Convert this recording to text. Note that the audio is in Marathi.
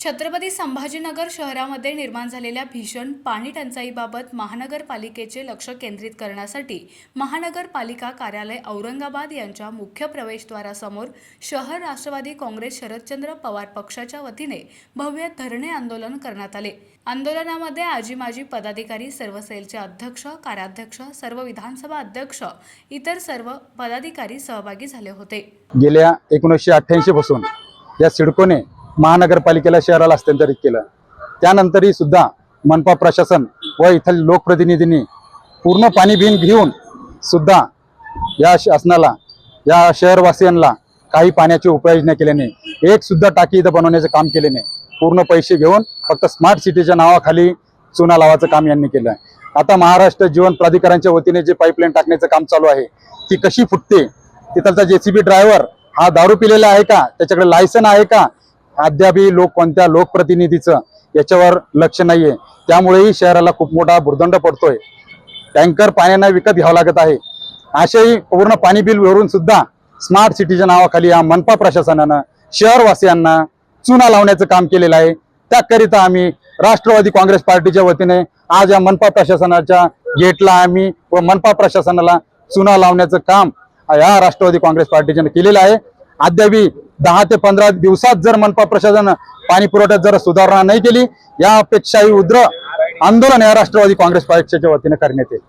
छत्रपती संभाजीनगर शहरामध्ये निर्माण झालेल्या भीषण पाणी टंचाईबाबत महानगरपालिकेचे लक्ष केंद्रित करण्यासाठी महानगरपालिका कार्यालय औरंगाबाद यांच्या मुख्य प्रवेशद्वारासमोर शहर राष्ट्रवादी काँग्रेस शरदचंद्र पवार पक्षाच्या वतीने भव्य धरणे आंदोलन करण्यात आले। आंदोलनामध्ये आजी माजी पदाधिकारी, सर्व सेलचे अध्यक्ष, कार्याध्यक्ष, सर्व विधानसभा अध्यक्ष, इतर सर्व पदाधिकारी सहभागी झाले होते। गेल्या 1988 पासून या सिडकोने महानगरपालिकेला शहराला हस्तांतरित केलं। त्यानंतरही सुद्धा मनपा प्रशासन व इथल्या लोकप्रतिनिधींनी पूर्ण पाणी बिल घेऊन सुद्धा या शासनाला, या शहरवासियांना काही पाण्याची उपाययोजना केली नाही। एक सुद्धा टाकी इथं बनवण्याचं काम केले नाही। पूर्ण पैसे घेऊन फक्त स्मार्ट सिटीच्या नावाखाली चुना लावायचं काम यांनी केलं। आता महाराष्ट्र जीवन प्राधिकरणाच्या वतीने जे पाईपलाईन टाकण्याचं काम चालू आहे ती कशी फुटते, तिथलचा जेसीबी ड्रायव्हर हा दारू पिलेला आहे का, त्याच्याकडे लायसन आहे का, अद्यापही कोणत्या लोकप्रतिनिधीचं याच्यावर लक्ष नाहीये। त्यामुळेही शहराला खूप मोठा भुर्दंड पडतोय। टँकर पाण्याने विकत घ्यावं लागत आहे। असेही पूर्ण पाणी बिल भरून सुद्धा स्मार्ट सिटीच्या नावाखाली या मनपा प्रशासनानं शहरवासियांना चुना लावण्याचं काम केलेलं आहे। त्याकरिता आम्ही राष्ट्रवादी काँग्रेस पार्टीच्या वतीने आज या मनपा प्रशासनाच्या गेटला आम्ही व मनपा प्रशासनाला चुना लावण्याचं काम या राष्ट्रवादी काँग्रेस पार्टीने केलेलं आहे। अद्यापही 10 ते 15 दिवसात जर मनपा प्रशासन पाणी पुरवठ्यात जर सुधारणा नाही केली, यापेक्षाही उग्र आंदोलन या राष्ट्रवादी काँग्रेस पक्षाच्या वतीने करण्यात येईल।